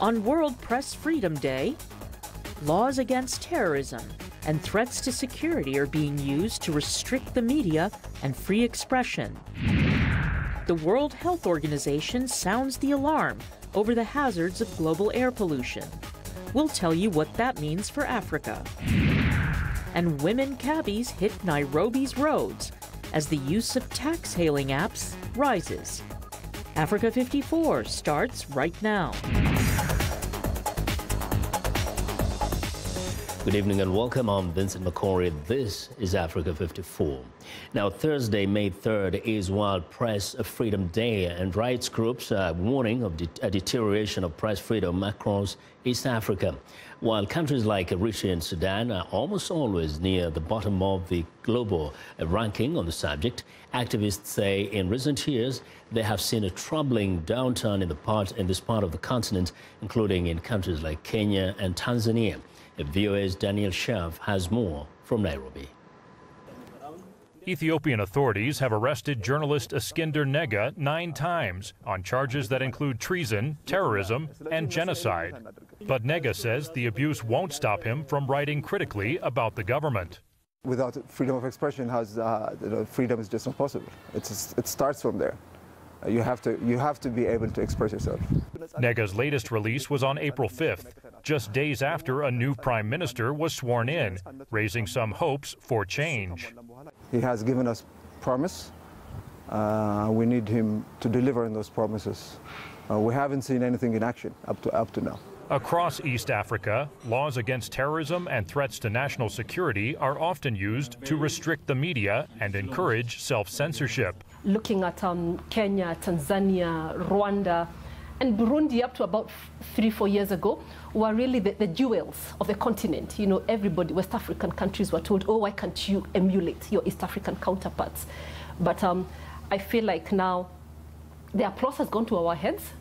On World Press Freedom Day, laws against terrorism and threats to security are being used to restrict the media and free expression. The World Health Organization sounds the alarm over the hazards of global air pollution. We'll tell you what that means for Africa. And women cabbies hit Nairobi's roads as the use of tax-hailing apps rises. Africa 54 starts right now. Good evening and welcome. I'm Vincent McCory. This is Africa 54. Now, Thursday, May 3rd, is World Press Freedom Day, and rights groups are warning of a deterioration of press freedom across East Africa. While countries like Eritrea and Sudan are almost always near the bottom of the global ranking on the subject, activists say in recent years they have seen a troubling downturn in this part of the continent, including in countries like Kenya and Tanzania. VOA's Daniel Schaaf has more from Nairobi. Ethiopian authorities have arrested journalist Eskinder Nega 9 times on charges that include treason, terrorism, and genocide. But Nega says the abuse won't stop him from writing critically about the government. Without freedom of expression, freedom is just not possible. It starts from there. You have to be able to express yourself. Nega's latest release was on April 5th, just days after a new prime minister was sworn in, raising some hopes for change. He has given us promise. We need him to deliver on those promises. We haven't seen anything in action up to now. Across East Africa, laws against terrorism and threats to national security are often used to restrict the media and encourage self-censorship. Looking at Kenya, Tanzania, Rwanda, and Burundi up to about 3-4 years ago were really the jewels of the continent. You know, everybody, West African countries were told, oh, why can't you emulate your East African counterparts? But I feel like now the applause has gone to our heads,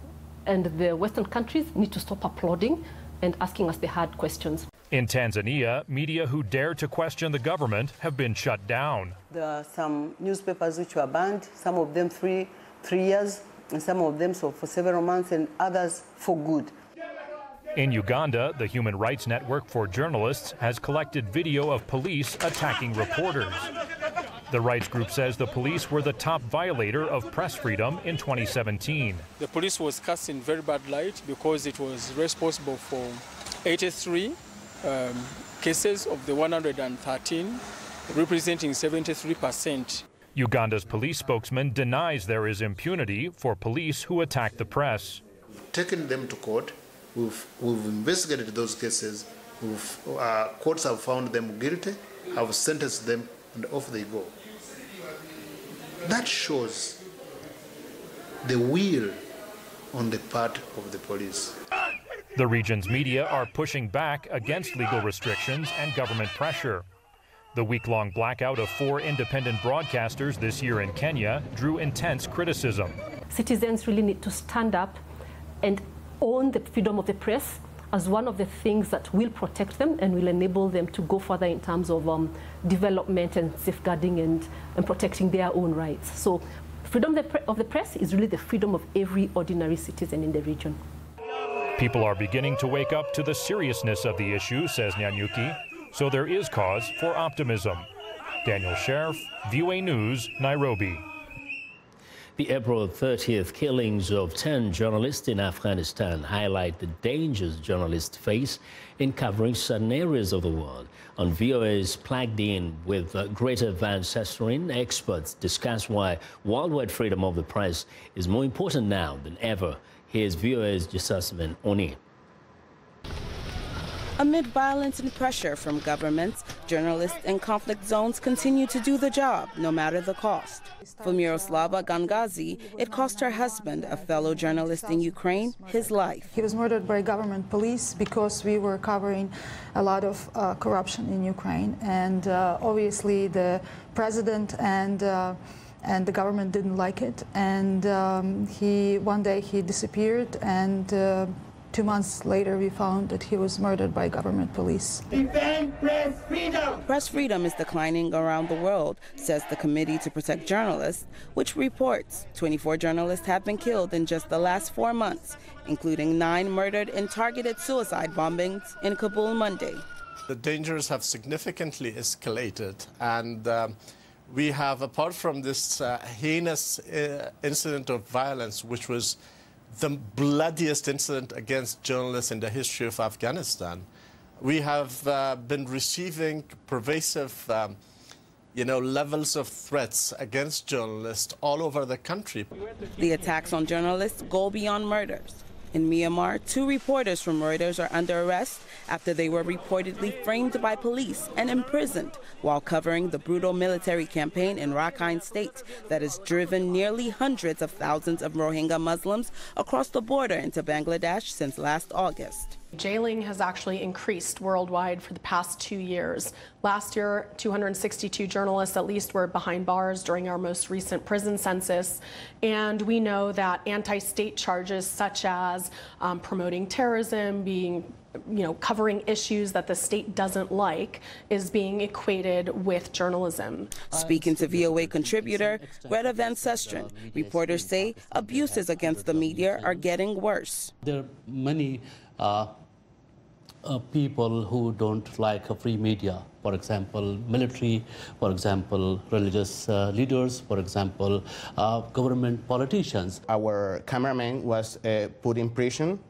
and the Western countries need to stop applauding and asking us the hard questions. In Tanzania, media who dare to question the government have been shut down. There are some newspapers which were banned, some of them 3 years, and some of them for several months, and others for good. In Uganda, the Human Rights Network for Journalists has collected video of police attacking reporters. The rights group says the police were the top violator of press freedom in 2017. The police was cast in very bad light because it was responsible for 83 cases of the 113, representing 73%. Uganda's police spokesman denies there is impunity for police who attack the press. Taken them to court, we've investigated those cases, courts have found them guilty, have sentenced them, and off they go. That shows the will on the part of the police. The region's media are pushing back against legal restrictions and government pressure. The week-long blackout of 4 independent broadcasters this year in Kenya drew intense criticism. Citizens really need to stand up and own the freedom of the press as one of the things that will protect them and will enable them to go further in terms of development and safeguarding and protecting their own rights. So freedom of the press is really the freedom of every ordinary citizen in the region. People are beginning to wake up to the seriousness of the issue, says Nyanyuki, so there is cause for optimism. Daniel Schaaf, VOA News, Nairobi. The April 30th killings of 10 journalists in Afghanistan highlight the dangers journalists face in covering certain areas of the world. On VOA's Plugged In with Greta Van Susteren, experts discuss why worldwide freedom of the press is more important now than ever. Here's VOA's Jasasmin Oni. Amid violence and pressure from governments, journalists in conflict zones continue to do the job, no matter the cost. For Miroslava Gangazi, it cost her husband, a fellow journalist in Ukraine, his life. He was murdered by government police because we were covering a lot of corruption in Ukraine. And obviously the president and the government didn't like it. And one day he disappeared, and 2 months later, we found that he was murdered by government police. Defend press freedom! Press freedom is declining around the world, says the Committee to Protect Journalists, which reports 24 journalists have been killed in just the last 4 months, including 9 murdered in targeted suicide bombings in Kabul Monday. The dangers have significantly escalated, and we have, apart from this heinous incident of violence, which was the bloodiest incident against journalists in the history of Afghanistan, we have been receiving pervasive levels of threats against journalists all over the country. The attacks on journalists go beyond murders. In Myanmar, 2 reporters from Reuters are under arrest after they were reportedly framed by police and imprisoned while covering the brutal military campaign in Rakhine State that has driven nearly hundreds of thousands of Rohingya Muslims across the border into Bangladesh since last August. Jailing has actually increased worldwide for the past 2 years. Last year, 262 journalists at least were behind bars during our most recent prison census. And we know that anti-state charges such as promoting terrorism, covering issues that the state doesn't like, is being equated with journalism. Speaking to VOA contributor Greta Van Susteren, reporters say abuses against the media are getting worse. There are many people who don't like a free media. For example, military, for example, religious leaders, for example, government politicians. Our cameraman was put in prison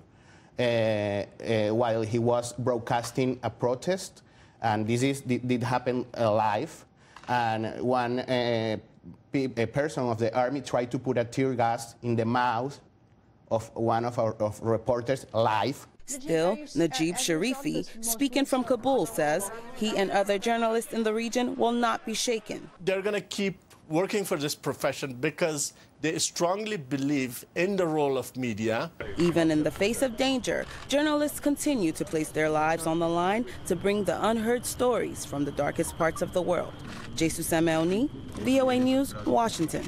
while he was broadcasting a protest, and this did happen live. And one a person of the army tried to put a tear gas in the mouth of one of our reporters live. Still, Najib Sharifi, speaking from Kabul, says he and other journalists in the region will not be shaken. They're going to keep working for this profession because they strongly believe in the role of media. Even in the face of danger, journalists continue to place their lives on the line to bring the unheard stories from the darkest parts of the world. Jesus Sameoni, VOA News, Washington.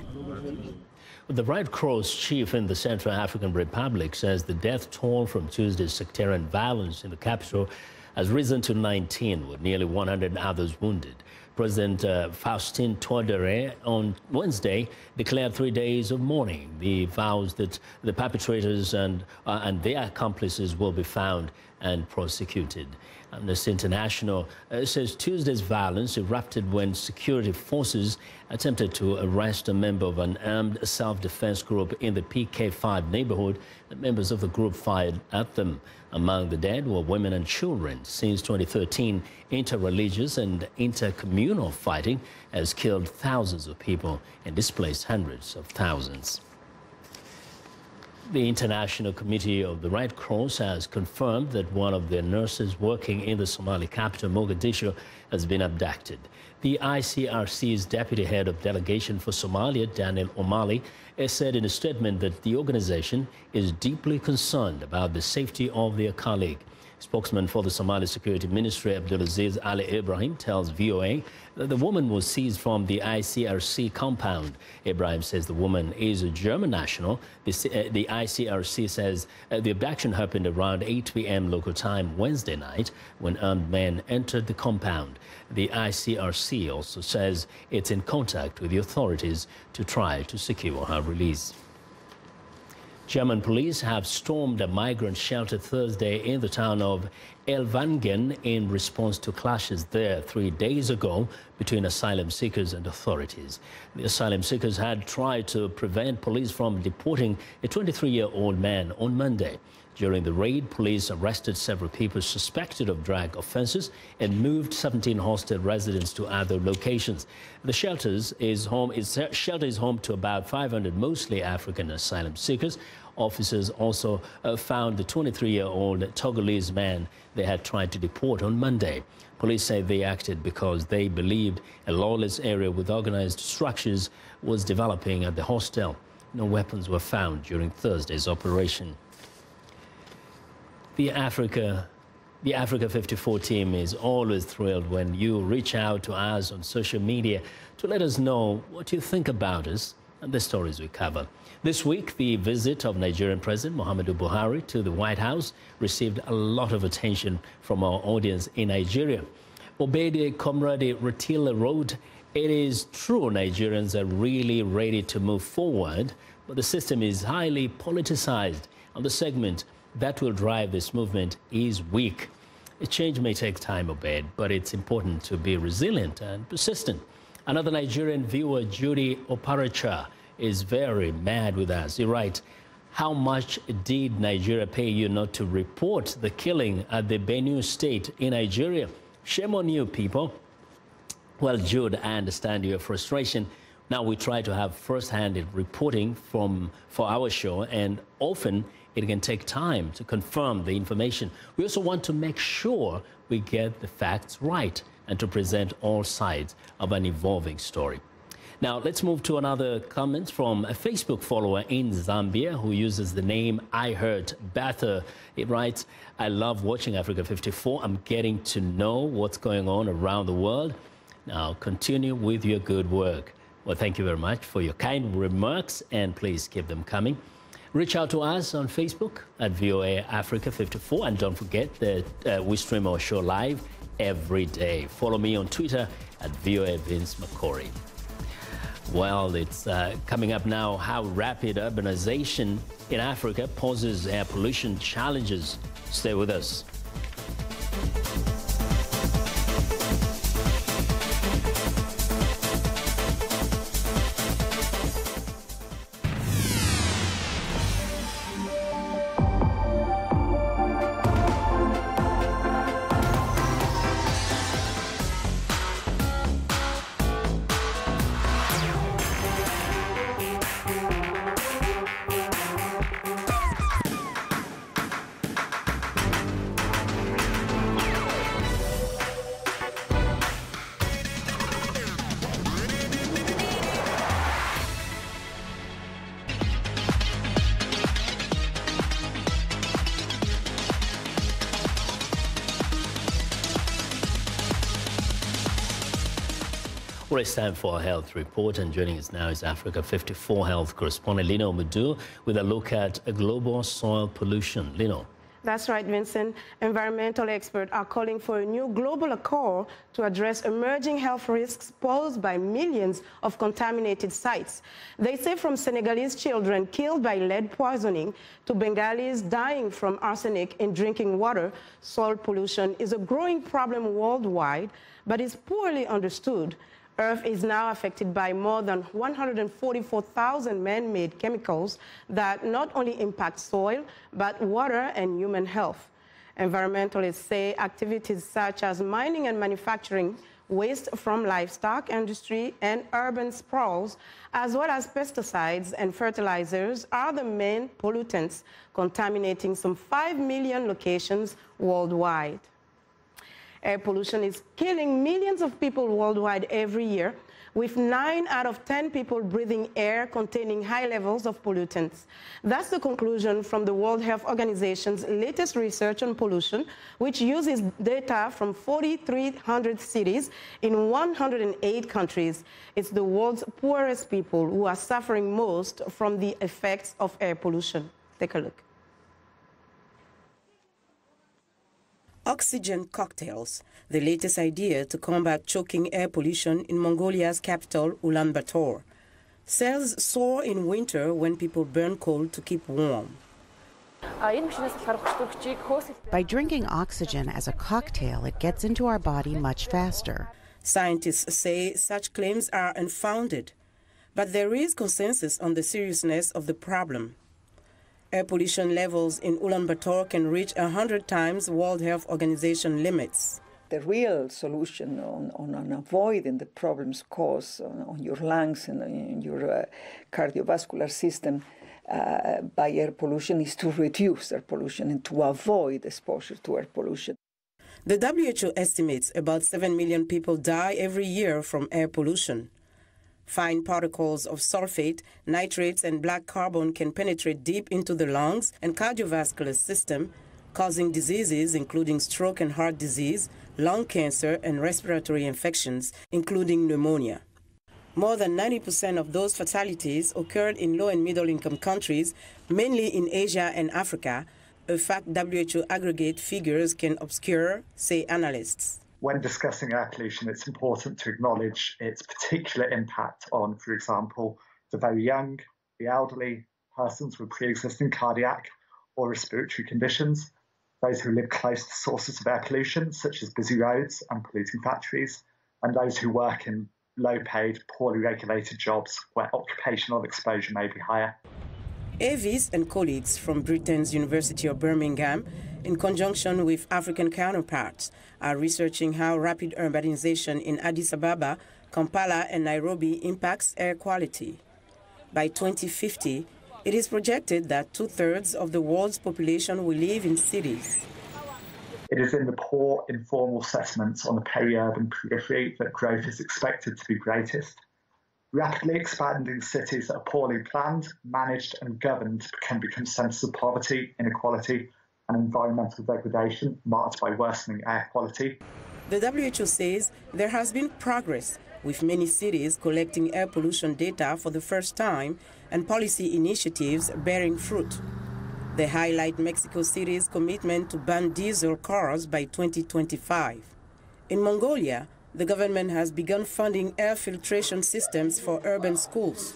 The Red Cross chief in the Central African Republic says the death toll from Tuesday's sectarian violence in the capital has risen to 19, with nearly 100 others wounded. President Faustin Todere on Wednesday declared 3 days of mourning. He vows that the perpetrators and their accomplices will be found and prosecuted. Amnesty International says Tuesday's violence erupted when security forces attempted to arrest a member of an armed self-defense group in the PK5 neighborhood. The members of the group fired at them. Among the dead were women and children. Since 2013, inter-religious and inter-communal fighting has killed thousands of people and displaced hundreds of thousands. The International Committee of the Red Cross has confirmed that one of their nurses working in the Somali capital, Mogadishu, has been abducted. The ICRC's deputy head of delegation for Somalia, Daniel O'Malley, has said in a statement that the organization is deeply concerned about the safety of their colleague. Spokesman for the Somali Security Ministry, Abdulaziz Ali Ibrahim, tells VOA that the woman was seized from the ICRC compound. Ibrahim says the woman is a German national. The ICRC says the abduction happened around 8 p.m. local time Wednesday night when armed men entered the compound. The ICRC also says it's in contact with the authorities to try to secure her release. German police have stormed a migrant shelter Thursday in the town of Ellwangen in response to clashes there 3 days ago between asylum seekers and authorities. The asylum seekers had tried to prevent police from deporting a 23-year-old man on Monday. During the raid, police arrested several people suspected of drug offenses and moved 17 hostel residents to other locations. The shelter is home to about 500 mostly African asylum seekers. Officers also found the 23-year-old Togolese man they had tried to deport on Monday. Police say they acted because they believed a lawless area with organized structures was developing at the hostel. No weapons were found during Thursday's operation. The Africa 54 team is always thrilled when you reach out to us on social media to let us know what you think about us. and the stories we cover. This week, the visit of Nigerian President Muhammadu Buhari to the White House received a lot of attention from our audience in Nigeria. Obede Comrade Ratila wrote, "It is true Nigerians are really ready to move forward, but the system is highly politicized, and the segment that will drive this movement is weak. A change may take time, Obed, but it's important to be resilient and persistent." Another Nigerian viewer, Judy Oparacha, is very mad with us. He writes, "How much did Nigeria pay you not to report the killing at the Benue state in Nigeria? Shame on you, people." Well, Jude, I understand your frustration. Now we try to have first-hand reporting for our show, and often it can take time to confirm the information. We also want to make sure we get the facts right and to present all sides of an evolving story. Now, let's move to another comment from a Facebook follower in Zambia who uses the name I Heard Bather. It writes, "I love watching Africa 54. I'm getting to know what's going on around the world. Now, continue with your good work." Well, thank you very much for your kind remarks, and please keep them coming. Reach out to us on Facebook at VOA Africa 54, and don't forget that we stream our show live every day. Follow me on Twitter at VOA Vince McCory. Well, it's coming up now how rapid urbanization in Africa poses air pollution challenges. Stay with us. Well, it's time for our health report, and joining us now is Africa 54 health correspondent Lino Mudu with a look at global soil pollution. Lino. That's right, Vincent. Environmental experts are calling for a new global accord to address emerging health risks posed by millions of contaminated sites. They say from Senegalese children killed by lead poisoning to Bengalis dying from arsenic in drinking water, soil pollution is a growing problem worldwide, but is poorly understood. Earth is now affected by more than 144,000 man-made chemicals that not only impact soil, but water and human health. Environmentalists say activities such as mining and manufacturing, waste from livestock industry and urban sprawls, as well as pesticides and fertilizers, are the main pollutants contaminating some 5 million locations worldwide. Air pollution is killing millions of people worldwide every year, with 9 out of 10 people breathing air containing high levels of pollutants. That's the conclusion from the World Health Organization's latest research on pollution, which uses data from 4,300 cities in 108 countries. It's the world's poorest people who are suffering most from the effects of air pollution. Take a look. Oxygen cocktails, the latest idea to combat choking air pollution in Mongolia's capital, Ulaanbaatar. Sales soar in winter when people burn coal to keep warm. By drinking oxygen as a cocktail, it gets into our body much faster. Scientists say such claims are unfounded, but there is consensus on the seriousness of the problem. Air pollution levels in Ulaanbaatar can reach 100 times World Health Organization limits. The real solution on avoiding the problems caused on your lungs and in your cardiovascular system by air pollution is to reduce air pollution and to avoid exposure to air pollution. The WHO estimates about 7 million people die every year from air pollution. Fine particles of sulfate, nitrates, and black carbon can penetrate deep into the lungs and cardiovascular system, causing diseases including stroke and heart disease, lung cancer, and respiratory infections, including pneumonia. More than 90% of those fatalities occurred in low and middle-income countries, mainly in Asia and Africa, a fact WHO aggregate figures can obscure, say analysts. When discussing air pollution, it's important to acknowledge its particular impact on, for example, the very young, the elderly, persons with pre-existing cardiac or respiratory conditions, those who live close to sources of air pollution, such as busy roads and polluting factories, and those who work in low-paid, poorly regulated jobs where occupational exposure may be higher. Avis and colleagues from Britain's University of Birmingham, in conjunction with African counterparts, are researching how rapid urbanization in Addis Ababa, Kampala and Nairobi impacts air quality. By 2050, it is projected that 2/3 of the world's population will live in cities. It is in the poor, informal settlements on the peri-urban periphery that growth is expected to be greatest. Rapidly expanding cities that are poorly planned, managed and governed can become centres of poverty, inequality and environmental degradation marked by worsening air quality. The WHO says there has been progress, with many cities collecting air pollution data for the first time and policy initiatives bearing fruit. They highlight Mexico City's commitment to ban diesel cars by 2025. In Mongolia, the government has begun funding air filtration systems for urban schools.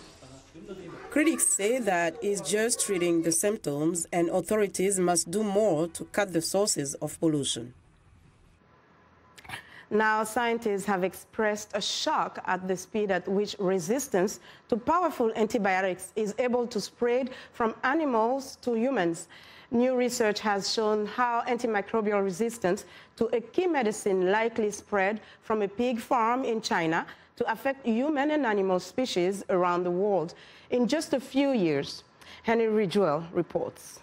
Critics say that it's just treating the symptoms and authorities must do more to cut the sources of pollution. Now, scientists have expressed a shock at the speed at which resistance to powerful antibiotics is able to spread from animals to humans. New research has shown how antimicrobial resistance to a key medicine likely spread from a pig farm in China to affect human and animal species around the world in just a few years. Henry Ridgwell reports.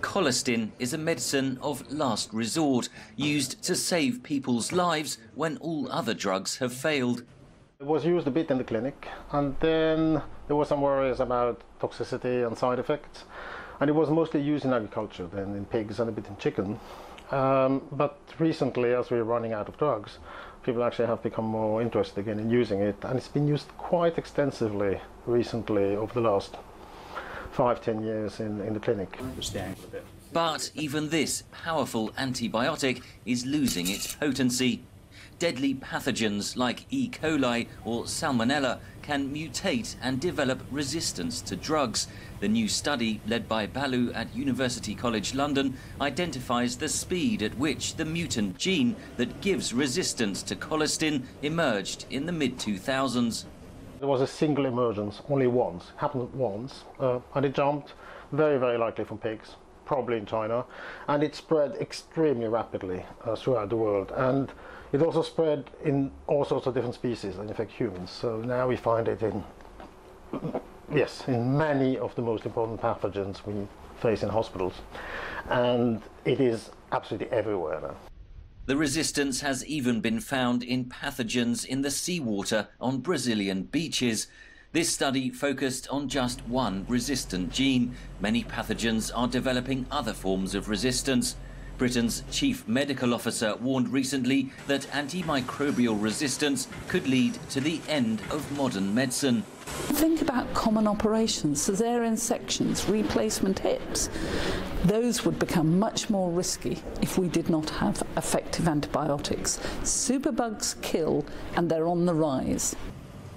Colistin is a medicine of last resort, used to save people's lives when all other drugs have failed. It was used a bit in the clinic, and then there were some worries about toxicity and side effects. And it was mostly used in agriculture, then in pigs and a bit in chicken. But recently, as we're running out of drugs, people actually have become more interested again in using it. And it's been used quite extensively recently over the last 5-10 years in the clinic. But even this powerful antibiotic is losing its potency. Deadly pathogens like E. coli or Salmonella can mutate and develop resistance to drugs. The new study, led by Balu at University College London, identifies the speed at which the mutant gene that gives resistance to colistin emerged in the mid-2000s. There was a single emergence, only once, happened once, and it jumped very, very likely from pigs, probably in China, and it spread extremely rapidly throughout the world. And it also spread in all sorts of different species that infect humans. So now we find it in many of the most important pathogens we face in hospitals. And it is absolutely everywhere now. The resistance has even been found in pathogens in the seawater on Brazilian beaches. This study focused on just one resistant gene. Many pathogens are developing other forms of resistance. Britain's chief medical officer warned recently that antimicrobial resistance could lead to the end of modern medicine. Think about common operations, caesarean sections, replacement hips. Those would become much more risky if we did not have effective antibiotics. Superbugs kill, and they're on the rise.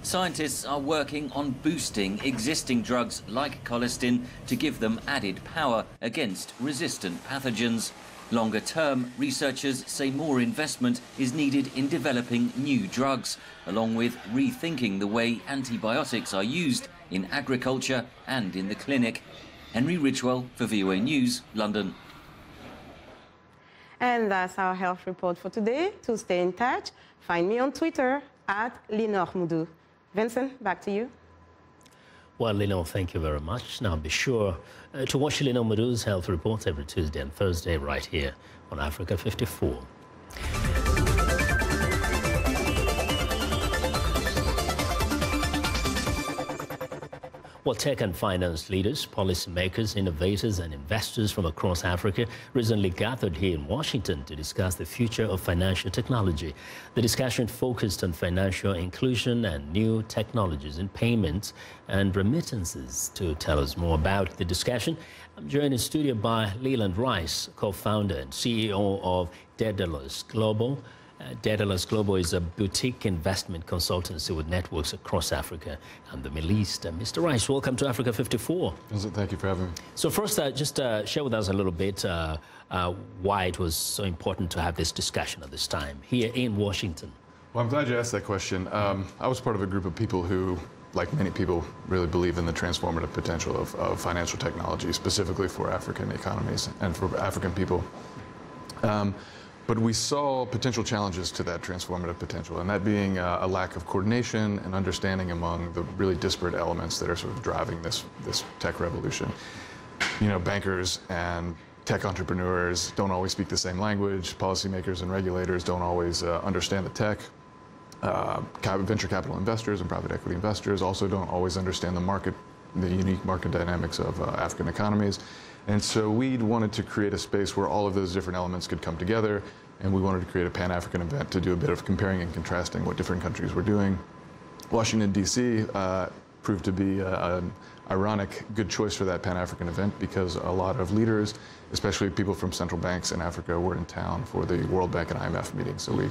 Scientists are working on boosting existing drugs like colistin to give them added power against resistant pathogens. Longer term, researchers say more investment is needed in developing new drugs, along with rethinking the way antibiotics are used in agriculture and in the clinic. Henry Ridgwell for VOA News, London. And that's our health report for today. To stay in touch, find me on Twitter @LenorMoudou. Vincent, back to you. Well, Lenore, thank you very much. Now, be sure to watch Lenore Moudou's health reports every Tuesday and Thursday right here on Africa 54. Well, tech and finance leaders, policymakers, innovators, and investors from across Africa recently gathered here in Washington to discuss the future of financial technology. The discussion focused on financial inclusion and new technologies in payments and remittances. To tell us more about the discussion, I'm joined in studio by Leland Rice, co-founder and CEO of Daedalus Global. Daedalus Global is a boutique investment consultancy with networks across Africa and the Middle East. Mr. Rice, welcome to Africa 54. Thank you for having me. So first, just share with us a little bit why it was so important to have this discussion at this time here in Washington. Well, I'm glad you asked that question. I was part of a group of people who, like many people, really believe in the transformative potential of financial technology, specifically for African economies and for African people. But we saw potential challenges to that transformative potential, and that being a lack of coordination and understanding among the really disparate elements that are sort of driving this tech revolution. You know, bankers and tech entrepreneurs don't always speak the same language. Policymakers and regulators don't always understand the tech. Venture capital investors and private equity investors also don't always understand the unique market dynamics of African economies. And so we wanted to create a space where all of those different elements could come together, and we wanted to create a Pan-African event to do a bit of comparing and contrasting what different countries were doing. Washington, D.C. Proved to be an ironic good choice for that Pan-African event because a lot of leaders, especially people from central banks in Africa, were in town for the World Bank and IMF meeting. So we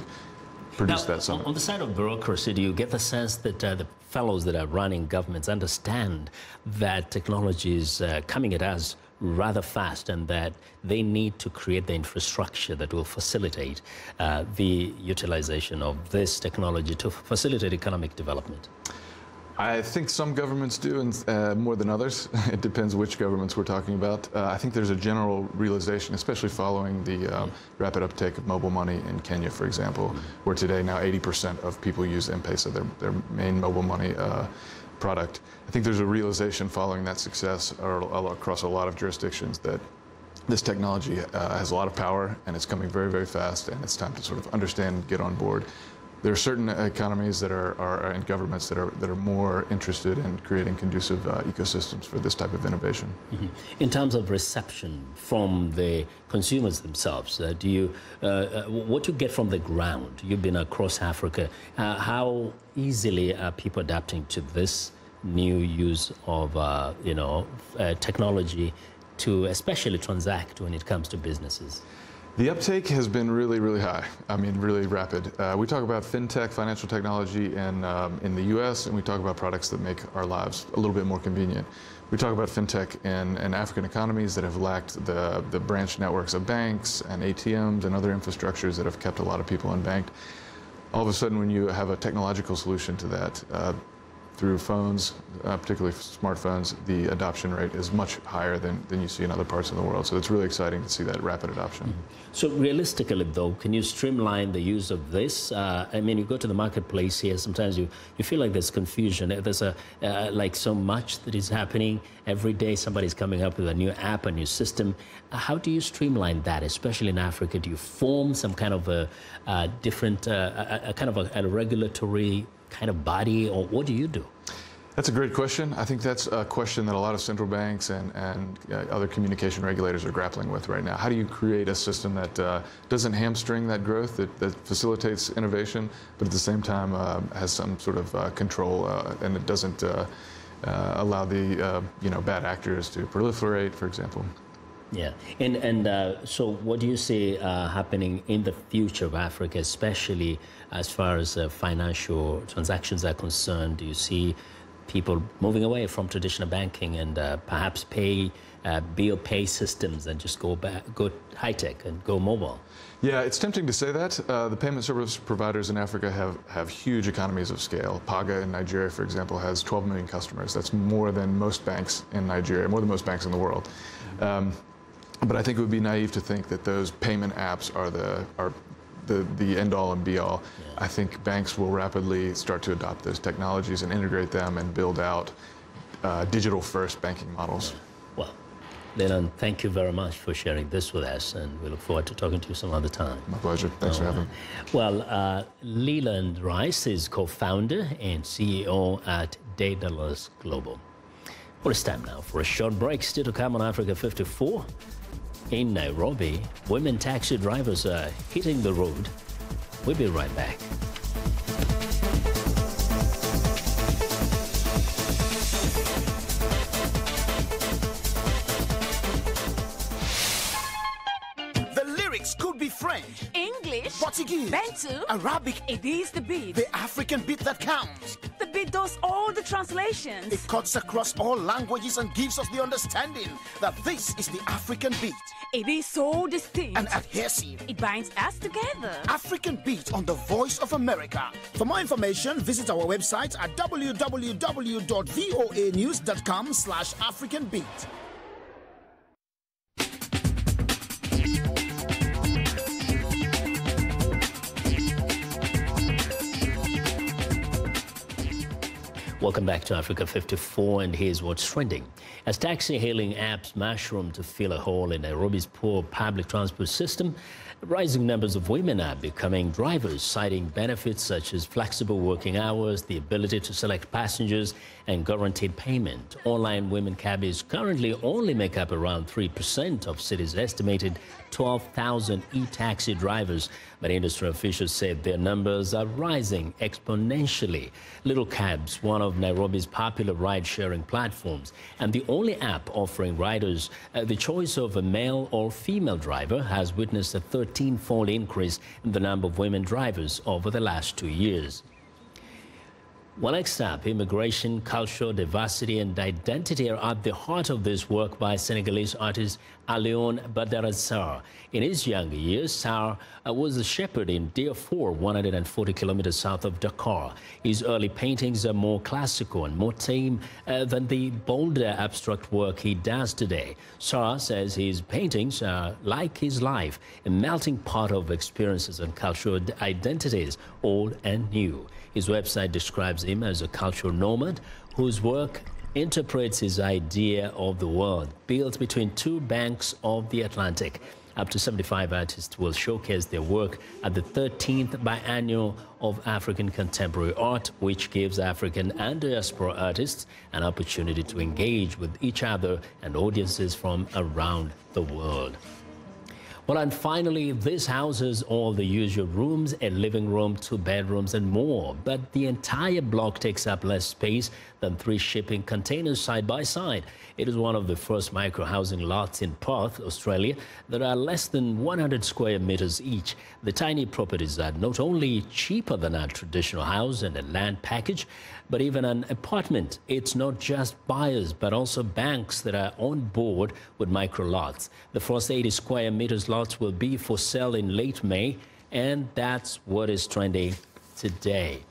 produced that summit. On the side of bureaucracy, do you get the sense that the fellows that are running governments understand that technology is coming at us rather fast and that they need to create the infrastructure that will facilitate the utilization of this technology to facilitate economic development? I think some governments do, and more than others. It depends which governments we're talking about. I think there's a general realization, especially following the rapid uptake of mobile money in Kenya, for example, where today now 80% of people use M-Pesa, their main mobile money product. I think there's a realization following that success across a lot of jurisdictions that this technology has a lot of power and it's coming very, very fast, and it's time to sort of understand and get on board. There are certain economies that are and governments that are more interested in creating conducive ecosystems for this type of innovation. Mm-hmm. In terms of reception from the consumers themselves, what do you get from the ground? You've been across Africa. How easily are people adapting to this new use of technology to especially transact when it comes to businesses? The uptake has been really, really high. I mean, really rapid. We talk about fintech, financial technology in the U.S., and we talk about products that make our lives a little bit more convenient. We talk about fintech in African economies that have lacked the branch networks of banks and ATMs and other infrastructures that have kept a lot of people unbanked. All of a sudden, when you have a technological solution to that, through phones, particularly smartphones, the adoption rate is much higher than you see in other parts of the world. So it's really exciting to see that rapid adoption. Mm-hmm. So realistically, though, can you streamline the use of this? I mean, you go to the marketplace here, sometimes you feel like there's confusion. There's like so much that is happening. Every day somebody's coming up with a new app, a new system. How do you streamline that, especially in Africa? Do you form some kind of a different, kind of a regulatory kind of body, or what do you do? That's a great question. I think that's a question that a lot of central banks and other communication regulators are grappling with right now. How do you create a system that doesn't hamstring that growth, that facilitates innovation, but at the same time has some sort of control and it doesn't allow the bad actors to proliferate, for example? Yeah, and so what do you see happening in the future of Africa, especially as far as financial transactions are concerned? Do you see people moving away from traditional banking and perhaps bill pay systems and just go high tech and go mobile? Yeah, it's tempting to say that. The payment service providers in Africa have huge economies of scale. Paga in Nigeria, for example, has 12 million customers. That's more than most banks in Nigeria, more than most banks in the world. But I think it would be naive to think that those payment apps are the end-all and be-all. Yeah. I think banks will rapidly start to adopt those technologies and integrate them and build out digital-first banking models. Well, Leland, thank you very much for sharing this with us, and we look forward to talking to you some other time. My pleasure. Thanks for having me. Well, Leland Rice is co-founder and CEO at Daedalus Global. Well, it's time now for a short break. Still to come on Africa 54. In Nairobi, women taxi drivers are hitting the road. We'll be right back. Could be French, English, Portuguese, Bantu, Arabic. It is the beat. The African beat that counts. The beat does all the translations. It cuts across all languages and gives us the understanding that this is the African beat. It is so distinct and adhesive. It binds us together. African Beat on the Voice of America. For more information, visit our website at www.voanews.com/AfricanBeat. Welcome back to Africa 54, and here's what's trending. As taxi-hailing apps mushroom to fill a hole in Nairobi's poor public transport system, rising numbers of women are becoming drivers, citing benefits such as flexible working hours, the ability to select passengers, and guaranteed payment. Online women cabbies currently only make up around 3% of city's estimated 12,000 e-taxi drivers, but industry officials said their numbers are rising exponentially. Little Cabs, one of Nairobi's popular ride-sharing platforms, and the only app offering riders the choice of a male or female driver, has witnessed a 13-fold increase in the number of women drivers over the last 2 years. Well, next up, immigration, culture, diversity, and identity are at the heart of this work by Senegalese artist Alioune Badara Sarr. In his younger years, Sarr was a shepherd in Darfur, 140 kilometers south of Dakar. His early paintings are more classical and more tame than the bolder abstract work he does today. Sarr says his paintings are like his life, a melting pot of experiences and cultural identities, old and new. His website describes him as a cultural nomad whose work interprets his idea of the world, built between two banks of the Atlantic. Up to 75 artists will showcase their work at the 13th biennial of African Contemporary Art, which gives African and diaspora artists an opportunity to engage with each other and audiences from around the world. Well, and finally, this houses all the usual rooms, a living room, 2 bedrooms, and more. But the entire block takes up less space than 3 shipping containers side by side. It is one of the first micro-housing lots in Perth, Australia, that are less than 100 square meters each. The tiny properties are not only cheaper than a traditional house and a land package, but even an apartment. It's not just buyers, but also banks that are on board with micro lots. The first 80 square meters lots will be for sale in late May, and that's what is trending today.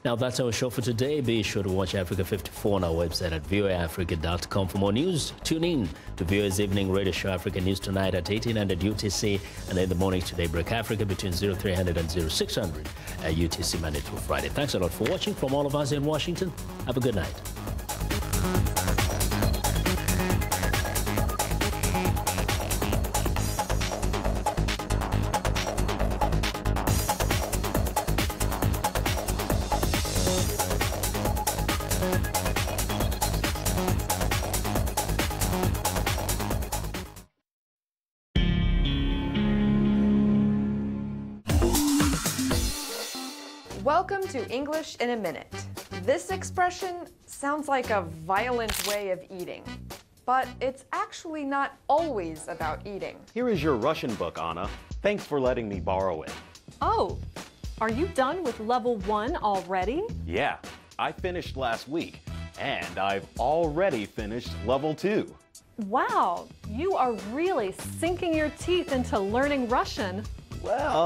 Now, that's our show for today. Be sure to watch Africa 54 on our website at voaafrica.com for more news. Tune in to VOA's evening radio show, Africa News Tonight, at 1800 UTC, and in the morning today, Break Africa between 0300 and 0600 UTC, Monday through Friday. Thanks a lot for watching. From all of us in Washington, have a good night. Welcome to English in a Minute. This expression sounds like a violent way of eating, but it's actually not always about eating. Here is your Russian book, Anna. Thanks for letting me borrow it. Oh, are you done with level 1 already? Yeah, I finished last week, and I've already finished level 2. Wow, you are really sinking your teeth into learning Russian. Well,